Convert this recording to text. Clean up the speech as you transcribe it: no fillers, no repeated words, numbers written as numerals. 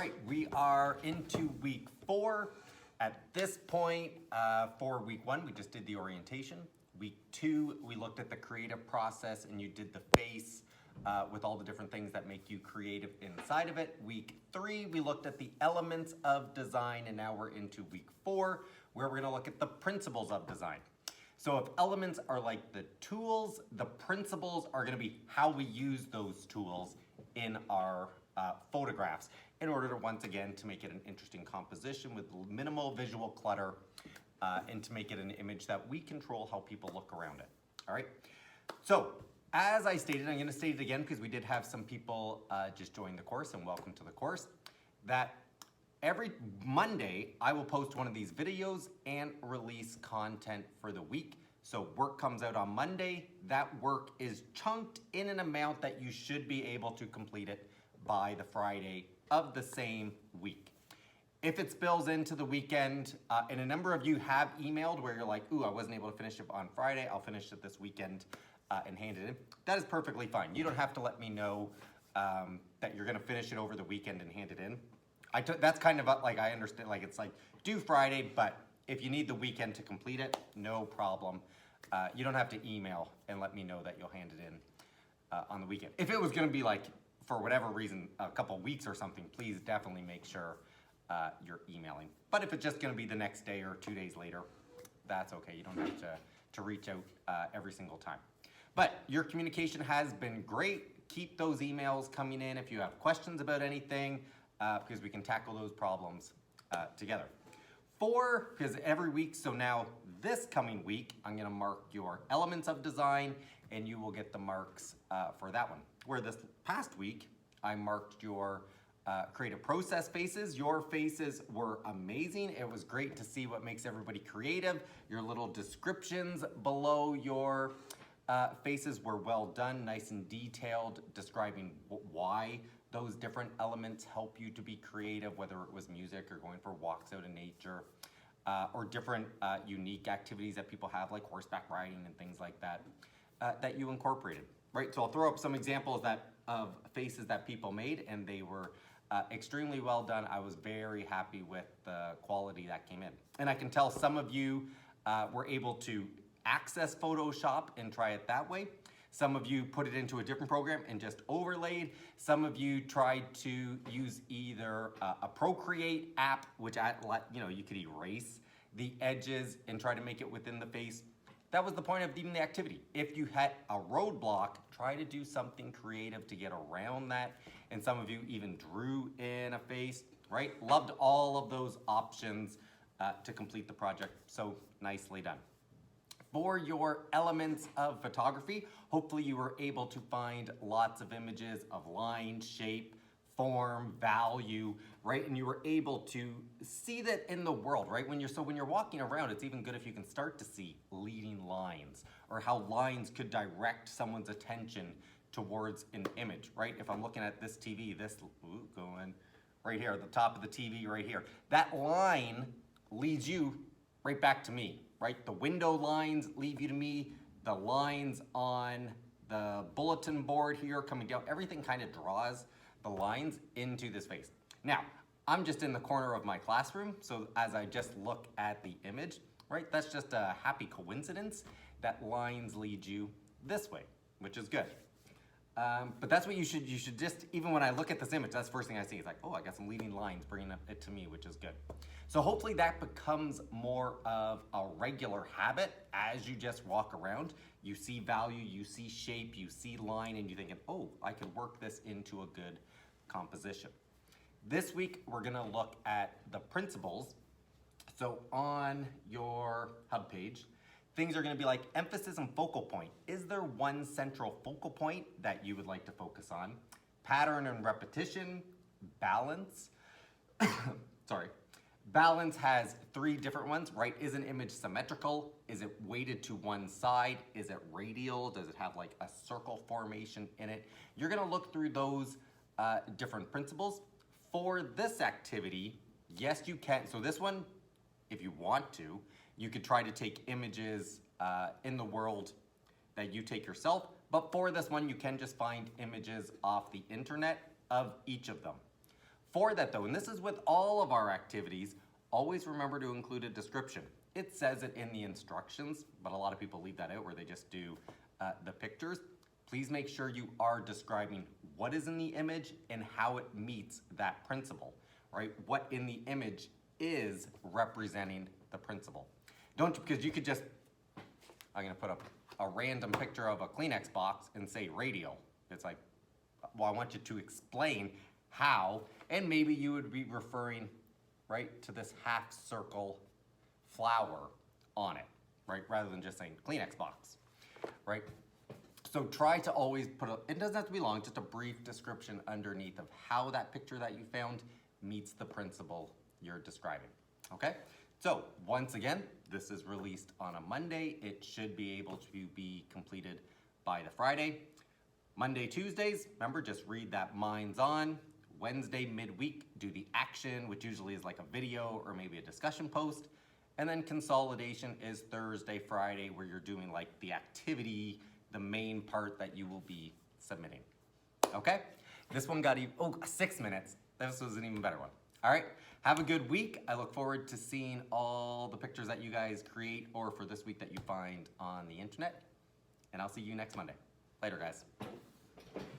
right, we are into week 4. At this point, for week 1, we just did the orientation. Week 2, we looked at the creative process and you did the face with all the different things that make you creative inside of it. Week 3, we looked at the elements of design, and now we're into week 4, where we're gonna look at the principles of design. So if elements are like the tools, the principles are gonna be how we use those tools in our photographs in order to, once again, to make it an interesting composition with minimal visual clutter and to make it an image that we control how people look around it. All right. So as I stated, I'm going to state it again because we did have some people just join the course, and welcome to the course, that every Monday I will post one of these videos and release content for the week. So work comes out on Monday. That work is chunked in an amount that you should be able to complete it by the Friday of the same week. If it spills into the weekend, and a number of you have emailed where you're like, ooh, I wasn't able to finish it on Friday, I'll finish it this weekend and hand it in. That is perfectly fine. You don't have to let me know that you're gonna finish it over the weekend and hand it in. That's kind of like, I understand, like it's like, do Friday, but if you need the weekend to complete it, no problem. You don't have to email and let me know that you'll hand it in on the weekend. If it was gonna be like, for whatever reason, a couple weeks or something, please definitely make sure you're emailing. But if it's just gonna be the next day or 2 days later, that's okay. You don't have to reach out every single time. But your communication has been great. Keep those emails coming in if you have questions about anything, because we can tackle those problems together. 4, because every week, so now this coming week, I'm gonna mark your elements of design and you will get the marks for that one. Where this past week, I marked your creative process faces. Your faces were amazing. It was great to see what makes everybody creative. Your little descriptions below your faces were well done, nice and detailed, describing why those different elements help you to be creative, whether it was music or going for walks out in nature, or different unique activities that people have, like horseback riding and things like that, that you incorporated, right? So I'll throw up some examples of faces that people made, and they were extremely well done. I was very happy with the quality that came in. And I can tell some of you were able to access Photoshop and try it that way. Some of you put it into a different program and just overlaid. Some of you tried to use either a Procreate app, which you could erase the edges and try to make it within the face. That was the point of even the activity. If you had a roadblock, try to do something creative to get around that. And some of you even drew in a face, right? Loved all of those options to complete the project. So nicely done. For your elements of photography, hopefully you were able to find lots of images of line, shape, form, value, right? And you were able to see that in the world, right? When you're walking around, it's even good if you can start to see leading lines or how lines could direct someone's attention towards an image, right? If I'm looking at this TV, going right here, the top of the TV right here, that line leads you right back to me, right? The window lines lead you to me, the lines on the bulletin board here coming down, everything kind of draws the lines into this face. Now, I'm just in the corner of my classroom, so as I just look at the image, right, that's just a happy coincidence that lines lead you this way, which is good. But that's what you should just, even when I look at this image, that's the first thing I see. It's like, oh, I got some leading lines bringing it to me, which is good. So hopefully that becomes more of a regular habit as you just walk around. You see value, you see shape, you see line, and you're thinking, oh, I could work this into a good composition. This week, we're gonna look at the principles. So on your hub page, things are gonna be like emphasis and focal point. Is there one central focal point that you would like to focus on? Pattern and repetition, balance. Sorry. Balance has 3 different ones, right? Is an image symmetrical? Is it weighted to one side? Is it radial? Does it have like a circle formation in it? You're gonna look through those different principles. For this activity, yes, you can. So this one, if you want to, you could try to take images in the world that you take yourself, but for this one, you can just find images off the internet of each of them. For that though, and this is with all of our activities, always remember to include a description. It says it in the instructions, but a lot of people leave that out where they just do the pictures. Please make sure you are describing what is in the image and how it meets that principle, right? What in the image is representing the principle. Because you could just, I'm gonna put up a random picture of a Kleenex box and say radio. It's like, well, I want you to explain how, and maybe you would be referring, right, to this half circle flower on it, right? Rather than just saying Kleenex box, right? So try to always it doesn't have to be long, just a brief description underneath of how that picture that you found meets the principle you're describing, okay? So once again, this is released on a Monday. It should be able to be completed by the Friday. Monday, Tuesdays, remember, just read that Minds On. Wednesday, midweek, do the action, which usually is like a video or maybe a discussion post. And then consolidation is Thursday, Friday, where you're doing like the activity, the main part that you will be submitting. Okay? This one got 6 minutes. This was an even better one. All right, have a good week. I look forward to seeing all the pictures that you guys create or for this week that you find on the internet. And I'll see you next Monday. Later, guys.